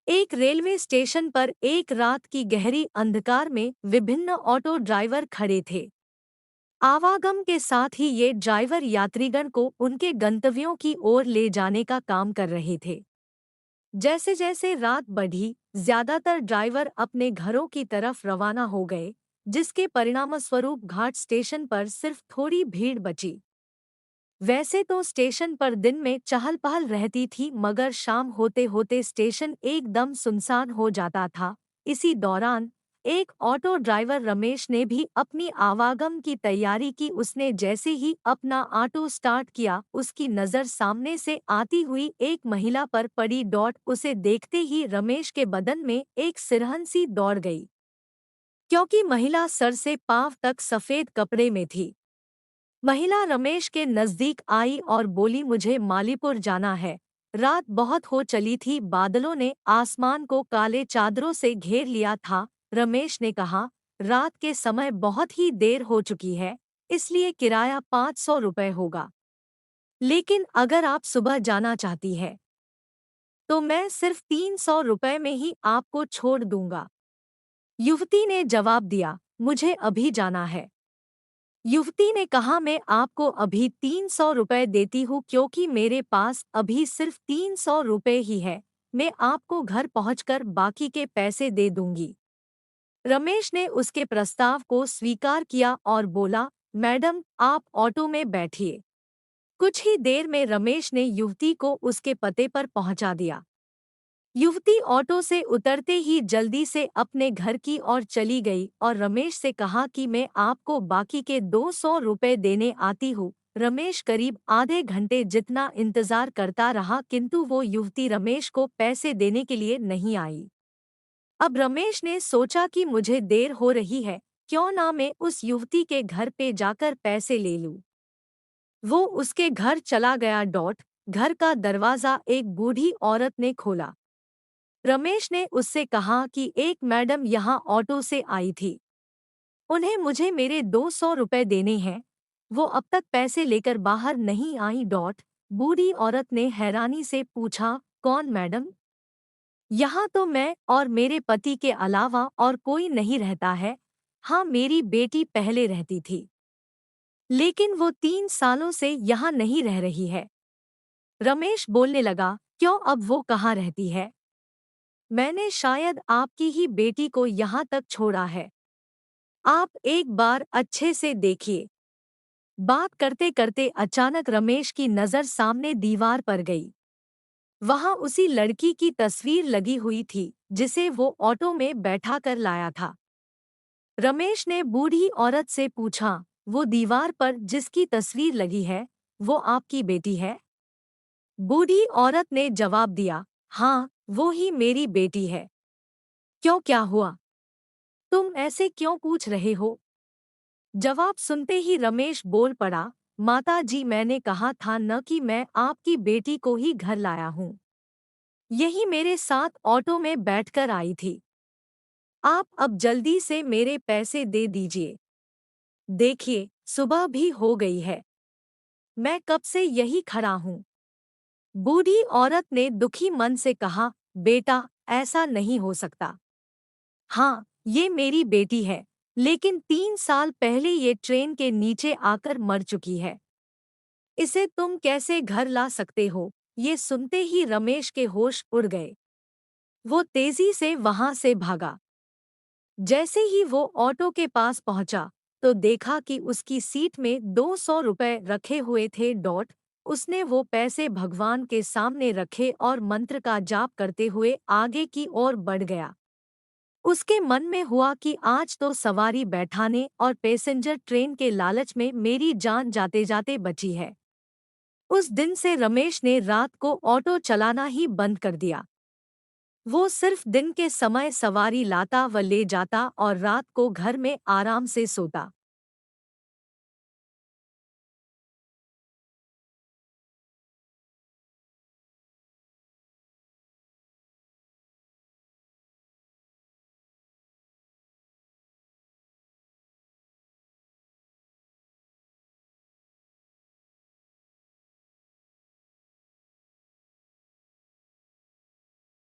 एक railway station पर एक रात की गहरी अंधकार में विभिन्न ऑटो ड्राइवर खड़े थे। आवागम के साथ ही ये ड्राइवर यात्रीगण को उनके गंतव्यों की ओर ले जाने का काम कर रहे थे। जैसे जैसे रात बढ़ी, ज्यादातर ड्राइवर अपने घरों की तरफ रवाना हो गए, जिसके परिणामस्वरूप घाट स्टेशन पर सिर्फ थोड़ी भीड़ बची। वैसे तो स्टेशन पर दिन में चहल पहल रहती थी, मगर शाम होते होते स्टेशन एकदम सुनसान हो जाता था। इसी दौरान एक ऑटो ड्राइवर रमेश ने भी अपनी आवागम की तैयारी की। उसने जैसे ही अपना ऑटो स्टार्ट किया, उसकी नज़र सामने से आती हुई एक महिला पर पड़ी। उसे देखते ही रमेश के बदन में एक सिरहन सी दौड़ गई, क्योंकि महिला सर से पांव तक सफेद कपड़े में थी। महिला रमेश के नजदीक आई और बोली, मुझे मालीपुर जाना है। रात बहुत हो चली थी, बादलों ने आसमान को काले चादरों से घेर लिया था। रमेश ने कहा, रात के समय बहुत ही देर हो चुकी है, इसलिए किराया 500 रुपये होगा। लेकिन अगर आप सुबह जाना चाहती है तो मैं सिर्फ 300 रुपये में ही आपको छोड़ दूंगा। युवती ने जवाब दिया, मुझे अभी जाना है। युवती ने कहा, मैं आपको अभी 300 रुपये देती हूँ, क्योंकि मेरे पास अभी सिर्फ 300 रुपये ही है। मैं आपको घर पहुंचकर बाकी के पैसे दे दूंगी। रमेश ने उसके प्रस्ताव को स्वीकार किया और बोला, मैडम आप ऑटो में बैठिए। कुछ ही देर में रमेश ने युवती को उसके पते पर पहुंचा दिया। युवती ऑटो से उतरते ही जल्दी से अपने घर की ओर चली गई और रमेश से कहा कि मैं आपको बाकी के 200 रुपये देने आती हूँ। रमेश करीब आधे घंटे जितना इंतजार करता रहा, किंतु वो युवती रमेश को पैसे देने के लिए नहीं आई। अब रमेश ने सोचा कि मुझे देर हो रही है, क्यों ना मैं उस युवती के घर पे जाकर पैसे ले लूं। वो उसके घर चला गया। घर का दरवाजा एक बूढ़ी औरत ने खोला। रमेश ने उससे कहा कि एक मैडम यहाँ ऑटो से आई थी, उन्हें मुझे मेरे 200 रुपये देने हैं। वो अब तक पैसे लेकर बाहर नहीं आई। बूढ़ी औरत ने हैरानी से पूछा, कौन मैडम? यहाँ तो मैं और मेरे पति के अलावा और कोई नहीं रहता है। हाँ, मेरी बेटी पहले रहती थी, लेकिन वो 3 सालों से यहाँ नहीं रह रही है। रमेश बोलने लगा, क्यों, अब वो कहाँ रहती है? मैंने शायद आपकी ही बेटी को यहाँ तक छोड़ा है। आप एक बार अच्छे से देखिए। बात करते करते अचानक रमेश की नज़र सामने दीवार पर गई। वहाँ उसी लड़की की तस्वीर लगी हुई थी, जिसे वो ऑटो में बैठा कर लाया था। रमेश ने बूढ़ी औरत से पूछा, वो दीवार पर जिसकी तस्वीर लगी है, वो आपकी बेटी है? बूढ़ी औरत ने जवाब दिया, हाँ, वो ही मेरी बेटी है। क्यों, क्या हुआ? तुम ऐसे क्यों पूछ रहे हो? जवाब सुनते ही रमेश बोल पड़ा, माता जी, मैंने कहा था न कि मैं आपकी बेटी को ही घर लाया हूँ। यही मेरे साथ ऑटो में बैठकर आई थी। आप अब जल्दी से मेरे पैसे दे दीजिए। देखिए, सुबह भी हो गई है, मैं कब से यही खड़ा हूँ। बूढ़ी औरत ने दुखी मन से कहा, बेटा, ऐसा नहीं हो सकता। हाँ, ये मेरी बेटी है, लेकिन 3 साल पहले ये ट्रेन के नीचे आकर मर चुकी है। इसे तुम कैसे घर ला सकते हो? ये सुनते ही रमेश के होश उड़ गए। वो तेजी से वहां से भागा। जैसे ही वो ऑटो के पास पहुंचा, तो देखा कि उसकी सीट में 200 रुपये रखे हुए थे। उसने वो पैसे भगवान के सामने रखे और मंत्र का जाप करते हुए आगे की ओर बढ़ गया। उसके मन में हुआ कि आज तो सवारी बैठाने और पैसेंजर ट्रेन के लालच में मेरी जान जाते जाते बची है। उस दिन से रमेश ने रात को ऑटो चलाना ही बंद कर दिया। वो सिर्फ दिन के समय सवारी लाता व ले जाता और रात को घर में आराम से सोता।